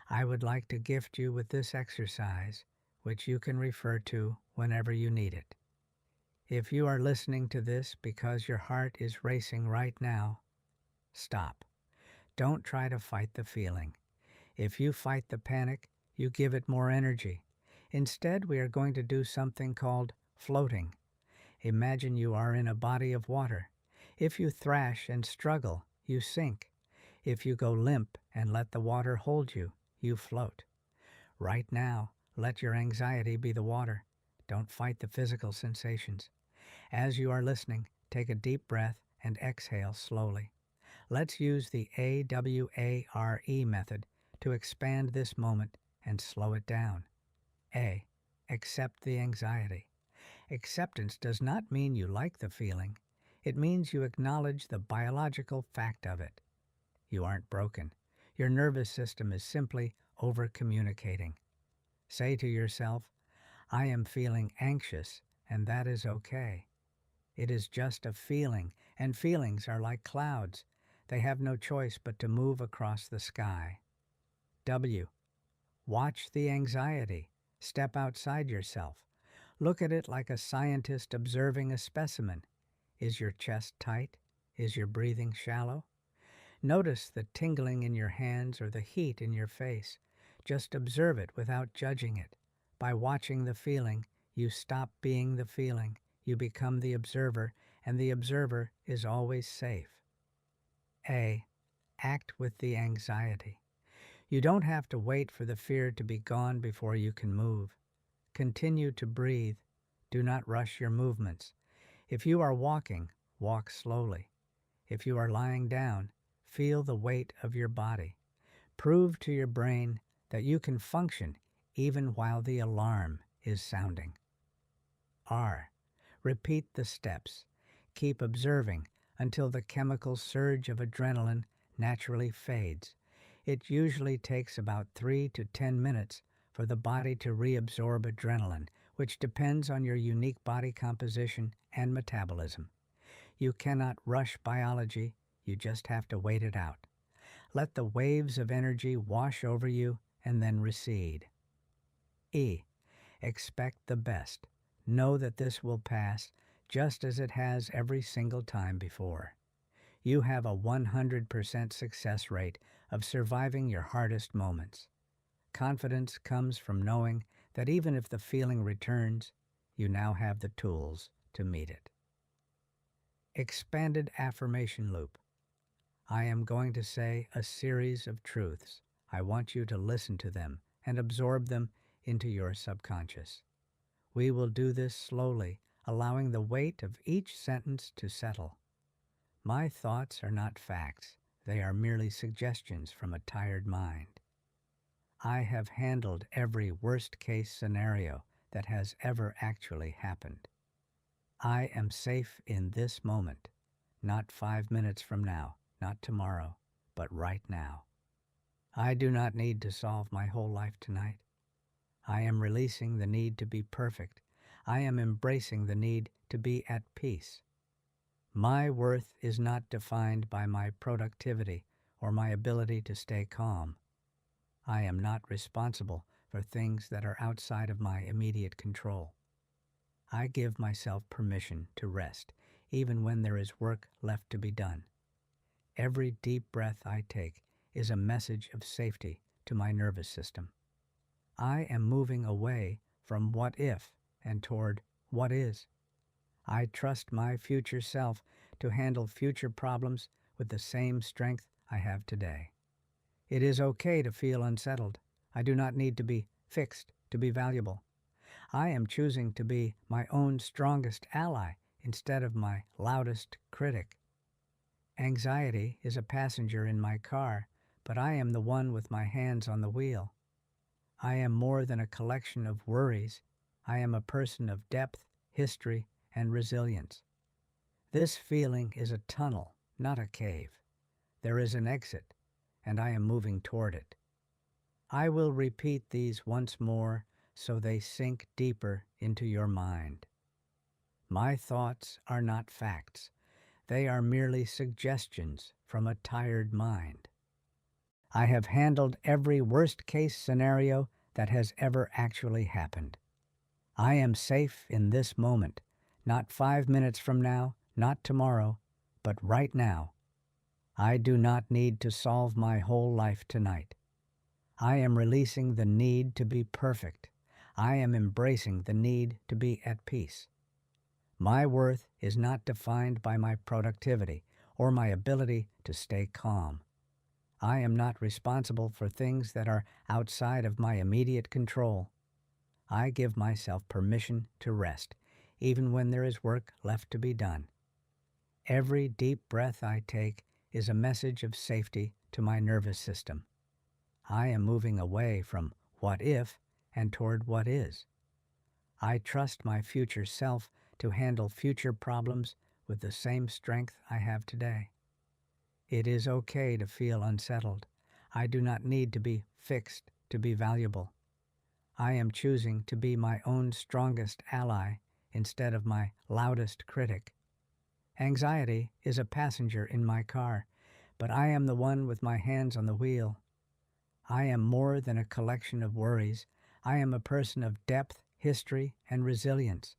I would like to gift you with this exercise, which you can refer to whenever you need it. If you are listening to this because your heart is racing right now, stop. Don't try to fight the feeling. If you fight the panic, you give it more energy. Instead, we are going to do something called floating. Imagine you are in a body of water. If you thrash and struggle, you sink. If you go limp and let the water hold you, you float. Right now, let your anxiety be the water. Don't fight the physical sensations. As you are listening, take a deep breath and exhale slowly. Let's use the AWARE method to expand this moment and slow it down. A. Accept the anxiety. Acceptance does not mean you like the feeling. It means you acknowledge the biological fact of it. You aren't broken. Your nervous system is simply over-communicating. Say to yourself, I am feeling anxious, and that is okay. It is just a feeling, and feelings are like clouds. They have no choice but to move across the sky. W. Watch the anxiety. Step outside yourself. Look at it like a scientist observing a specimen. Is your chest tight? Is your breathing shallow? Notice the tingling in your hands or the heat in your face. Just observe it without judging it. By watching the feeling, you stop being the feeling. You become the observer, and the observer is always safe. A. Act with the anxiety. You don't have to wait for the fear to be gone before you can move. Continue to breathe. Do not rush your movements. If you are walking, walk slowly. If you are lying down, feel the weight of your body. Prove to your brain that you can function even while the alarm is sounding. R. Repeat the steps. Keep observing until the chemical surge of adrenaline naturally fades. It usually takes about 3 to 10 minutes for the body to reabsorb adrenaline, which depends on your unique body composition and metabolism. You cannot rush biology, you just have to wait it out. Let the waves of energy wash over you and then recede. E. Expect the best. Know that this will pass just as it has every single time before. You have a 100% success rate of surviving your hardest moments. Confidence comes from knowing that even if the feeling returns, you now have the tools to meet it. Expanded affirmation loop. I am going to say a series of truths. I want you to listen to them and absorb them into your subconscious. We will do this slowly, allowing the weight of each sentence to settle. My thoughts are not facts. They are merely suggestions from a tired mind. I have handled every worst-case scenario that has ever actually happened. I am safe in this moment, not 5 minutes from now, not tomorrow, but right now. I do not need to solve my whole life tonight. I am releasing the need to be perfect. I am embracing the need to be at peace. My worth is not defined by my productivity or my ability to stay calm. I am not responsible for things that are outside of my immediate control. I give myself permission to rest, even when there is work left to be done. Every deep breath I take is a message of safety to my nervous system. I am moving away from what if and toward what is. I trust my future self to handle future problems with the same strength I have today. It is okay to feel unsettled. I do not need to be fixed to be valuable. I am choosing to be my own strongest ally instead of my loudest critic. Anxiety is a passenger in my car, but I am the one with my hands on the wheel. I am more than a collection of worries. I am a person of depth, history, and resilience. This feeling is a tunnel, not a cave. There is an exit, and I am moving toward it. I will repeat these once more so they sink deeper into your mind. My thoughts are not facts. They are merely suggestions from a tired mind. I have handled every worst-case scenario that has ever actually happened. I am safe in this moment, not 5 minutes from now, not tomorrow, but right now. I do not need to solve my whole life tonight. I am releasing the need to be perfect. I am embracing the need to be at peace. My worth is not defined by my productivity or my ability to stay calm. I am not responsible for things that are outside of my immediate control. I give myself permission to rest, even when there is work left to be done. Every deep breath I take is a message of safety to my nervous system. I am moving away from what if and toward what is. I trust my future self to handle future problems with the same strength I have today. It is okay to feel unsettled. I do not need to be fixed to be valuable. I am choosing to be my own strongest ally instead of my loudest critic. Anxiety is a passenger in my car, but I am the one with my hands on the wheel. I am more than a collection of worries. I am a person of depth, history, and resilience.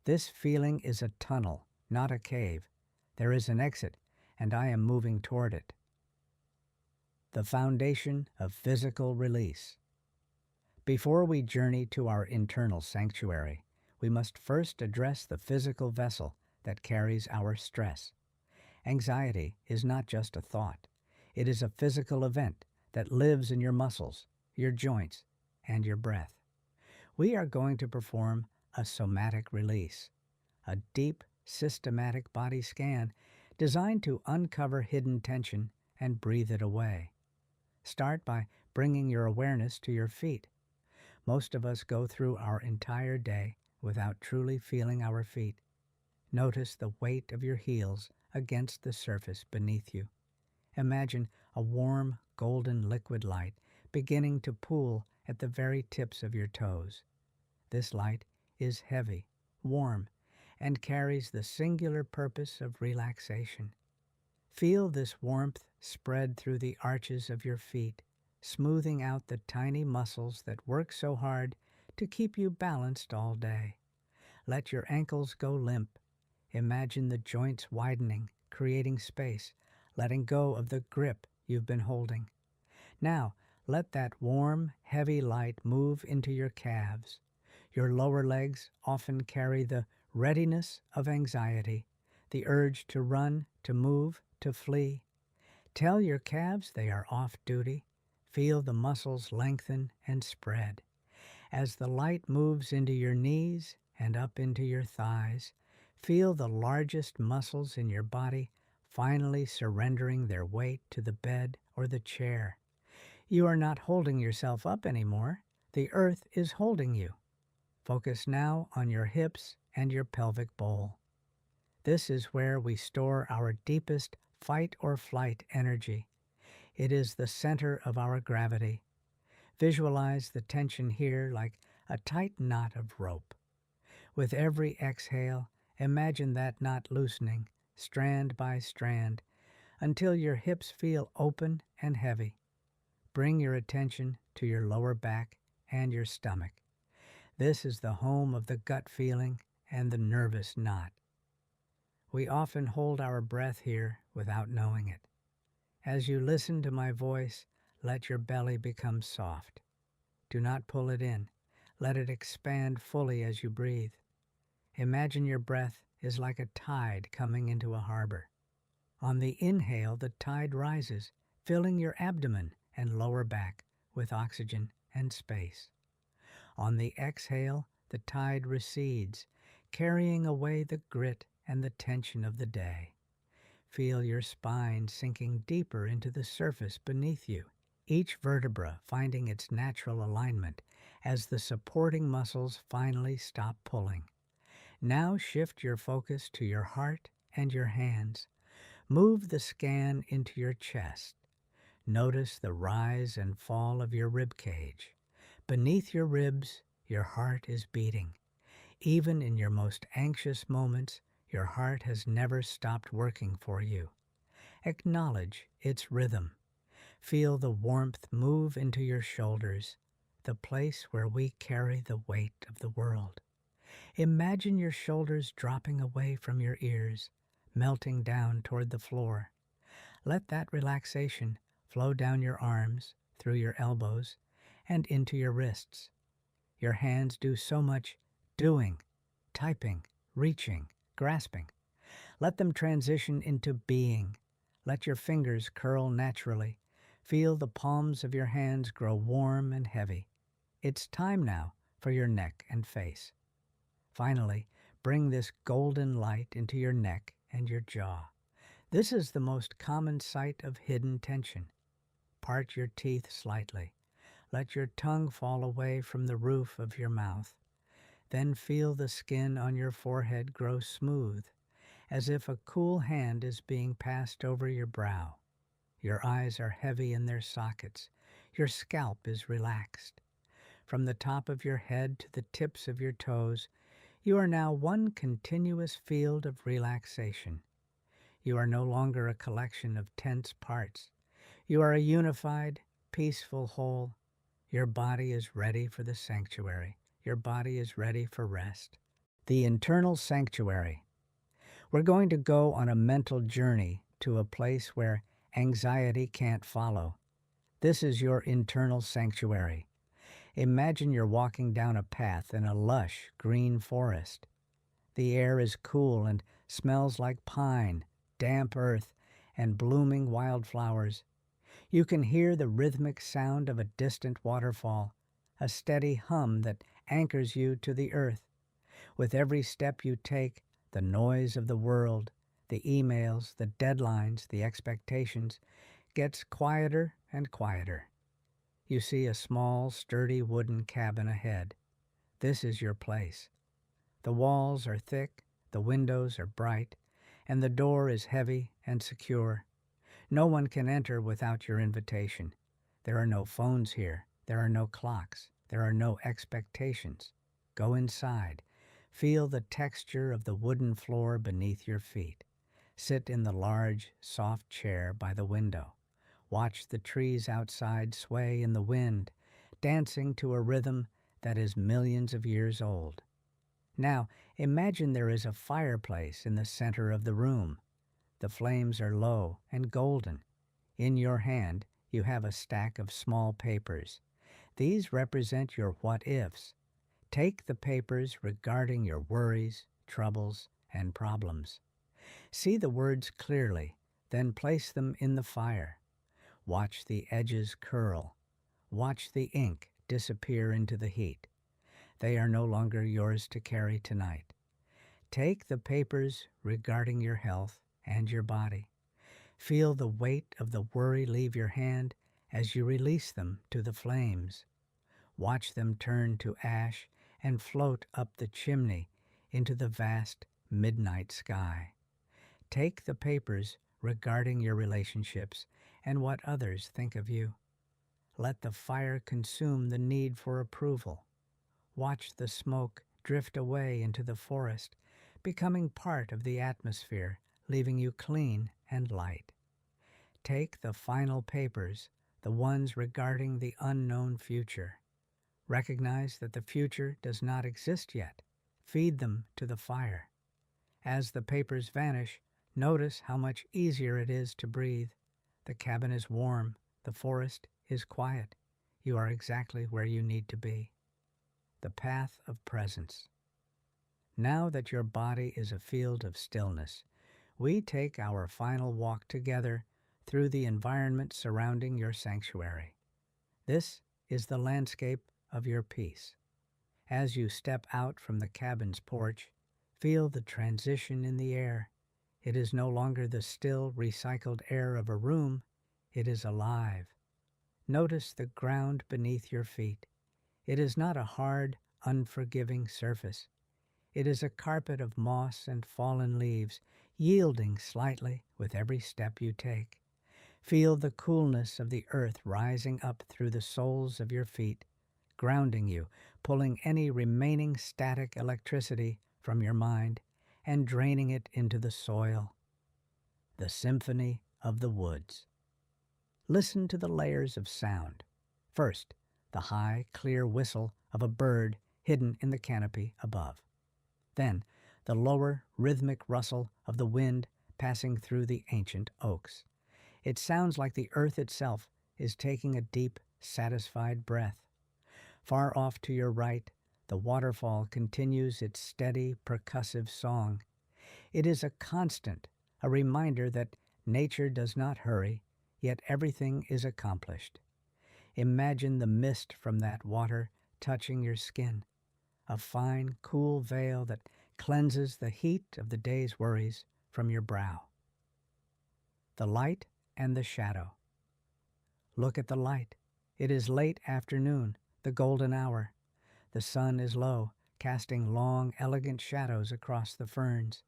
This feeling is a tunnel, not a cave. There is an exit, and I am moving toward it. The foundation of physical release. Before we journey to our internal sanctuary, we must first address the physical vessel that carries our stress. Anxiety is not just a thought. It is a physical event that lives in your muscles, your joints, and your breath. We are going to perform a somatic release, a deep, systematic body scan designed to uncover hidden tension and breathe it away. Start by bringing your awareness to your feet. Most of us go through our entire day without truly feeling our feet. Notice the weight of your heels against the surface beneath you. Imagine a warm, golden liquid light beginning to pool at the very tips of your toes. This light is heavy, warm, and carries the singular purpose of relaxation. Feel this warmth spread through the arches of your feet, smoothing out the tiny muscles that work so hard to keep you balanced all day. Let your ankles go limp. Imagine the joints widening, creating space, letting go of the grip you've been holding. Now, let that warm, heavy light move into your calves. Your lower legs often carry the readiness of anxiety, the urge to run, to move, to flee. Tell your calves they are off duty. Feel the muscles lengthen and spread. As the light moves into your knees and up into your thighs, feel the largest muscles in your body finally surrendering their weight to the bed or the chair. You are not holding yourself up anymore. The earth is holding you. Focus now on your hips and your pelvic bowl. This is where we store our deepest fight or flight energy. It is the center of our gravity. Visualize the tension here like a tight knot of rope. With every exhale, imagine that knot loosening, strand by strand, until your hips feel open and heavy. Bring your attention to your lower back and your stomach. This is the home of the gut feeling and the nervous knot. We often hold our breath here without knowing it. As you listen to my voice, let your belly become soft. Do not pull it in. Let it expand fully as you breathe. Imagine your breath is like a tide coming into a harbor. On the inhale, the tide rises, filling your abdomen and lower back with oxygen and space. On the exhale, the tide recedes, carrying away the grit and the tension of the day. Feel your spine sinking deeper into the surface beneath you, each vertebra finding its natural alignment as the supporting muscles finally stop pulling. Now shift your focus to your heart and your hands. Move the scan into your chest. Notice the rise and fall of your rib cage. Beneath your ribs, your heart is beating. Even in your most anxious moments, your heart has never stopped working for you. Acknowledge its rhythm. Feel the warmth move into your shoulders, the place where we carry the weight of the world. Imagine your shoulders dropping away from your ears, melting down toward the floor. Let that relaxation flow down your arms, through your elbows, and into your wrists. Your hands do so much doing, typing, reaching, grasping. Let them transition into being. Let your fingers curl naturally. Feel the palms of your hands grow warm and heavy. It's time now for your neck and face. Finally, bring this golden light into your neck and your jaw. This is the most common site of hidden tension. Part your teeth slightly. Let your tongue fall away from the roof of your mouth. Then feel the skin on your forehead grow smooth, as if a cool hand is being passed over your brow. Your eyes are heavy in their sockets. Your scalp is relaxed. From the top of your head to the tips of your toes, you are now one continuous field of relaxation. You are no longer a collection of tense parts. You are a unified, peaceful whole. Your body is ready for the sanctuary. Your body is ready for rest. The internal sanctuary. We're going to go on a mental journey to a place where anxiety can't follow. This is your internal sanctuary. Imagine you're walking down a path in a lush green forest. The air is cool and smells like pine, damp earth, and blooming wildflowers. You can hear the rhythmic sound of a distant waterfall, a steady hum that anchors you to the earth. With every step you take, the noise of the world, the emails, the deadlines, the expectations, gets quieter and quieter. You see a small, sturdy wooden cabin ahead. This is your place. The walls are thick, the windows are bright, and the door is heavy and secure. No one can enter without your invitation. There are no phones here. There are no clocks. There are no expectations. Go inside. Feel the texture of the wooden floor beneath your feet. Sit in the large, soft chair by the window. Watch the trees outside sway in the wind, dancing to a rhythm that is millions of years old. Now, imagine there is a fireplace in the center of the room. The flames are low and golden. In your hand, you have a stack of small papers. These represent your what-ifs. Take the papers regarding your worries, troubles, and problems. See the words clearly, then place them in the fire. Watch the edges curl. Watch the ink disappear into the heat. They are no longer yours to carry tonight. Take the papers regarding your health and your body. Feel the weight of the worry leave your hand as you release them to the flames. Watch them turn to ash and float up the chimney into the vast midnight sky. Take the papers regarding your relationships and what others think of you. Let the fire consume the need for approval. Watch the smoke drift away into the forest, becoming part of the atmosphere, leaving you clean and light. Take the final papers, the ones regarding the unknown future. Recognize that the future does not exist yet. Feed them to the fire. As the papers vanish, notice how much easier it is to breathe. The cabin is warm. The forest is quiet. You are exactly where you need to be. The path of presence. Now that your body is a field of stillness, we take our final walk together through the environment surrounding your sanctuary. This is the landscape of your peace. As you step out from the cabin's porch, feel the transition in the air. It is no longer the still, recycled air of a room. It is alive. Notice the ground beneath your feet. It is not a hard, unforgiving surface. It is a carpet of moss and fallen leaves, yielding slightly with every step you take. Feel the coolness of the earth rising up through the soles of your feet, grounding you, pulling any remaining static electricity from your mind and draining it into the soil. The symphony of the woods. Listen to the layers of sound. First, the high, clear whistle of a bird hidden in the canopy above. Then, the lower, rhythmic rustle of the wind passing through the ancient oaks. It sounds like the earth itself is taking a deep, satisfied breath. Far off to your right, the waterfall continues its steady, percussive song. It is a constant, a reminder that nature does not hurry, yet everything is accomplished. Imagine the mist from that water touching your skin, a fine, cool veil that cleanses the heat of the day's worries from your brow. The light and the shadow. Look at the light. It is late afternoon, the golden hour. The sun is low, casting long, elegant shadows across the ferns.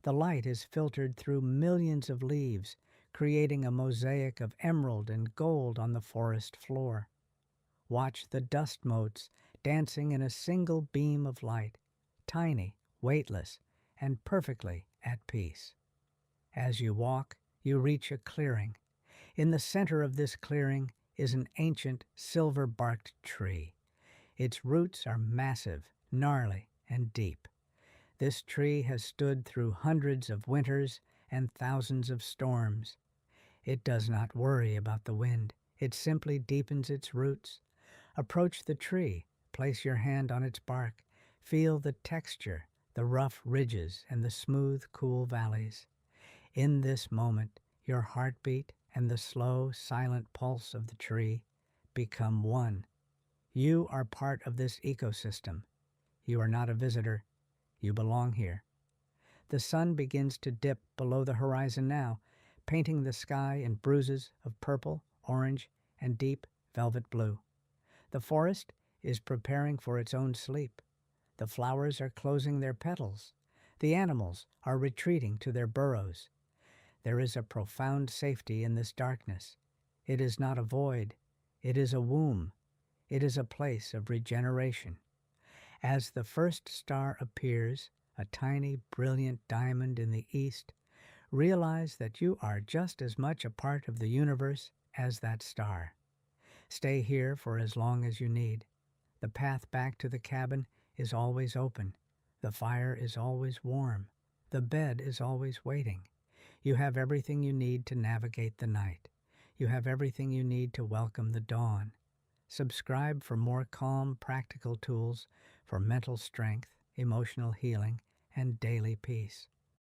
The light is filtered through millions of leaves, creating a mosaic of emerald and gold on the forest floor. Watch the dust motes dancing in a single beam of light, tiny, weightless, and perfectly at peace. As you walk, you reach a clearing. In the center of this clearing is an ancient silver-barked tree. Its roots are massive, gnarly, and deep. This tree has stood through hundreds of winters and thousands of storms. It does not worry about the wind. It simply deepens its roots. Approach the tree, place your hand on its bark, feel the texture, the rough ridges, and the smooth, cool valleys. In this moment, your heartbeat and the slow, silent pulse of the tree become one. You are part of this ecosystem. You are not a visitor. You belong here. The sun begins to dip below the horizon now, painting the sky in bruises of purple, orange, and deep velvet blue. The forest is preparing for its own sleep. The flowers are closing their petals. The animals are retreating to their burrows. There is a profound safety in this darkness. It is not a void. It is a womb. It is a place of regeneration. As the first star appears, a tiny, brilliant diamond in the east, realize that you are just as much a part of the universe as that star. Stay here for as long as you need. The path back to the cabin is always open. The fire is always warm. The bed is always waiting. You have everything you need to navigate the night. You have everything you need to welcome the dawn. Subscribe for more calm, practical tools for mental strength, emotional healing, and daily peace.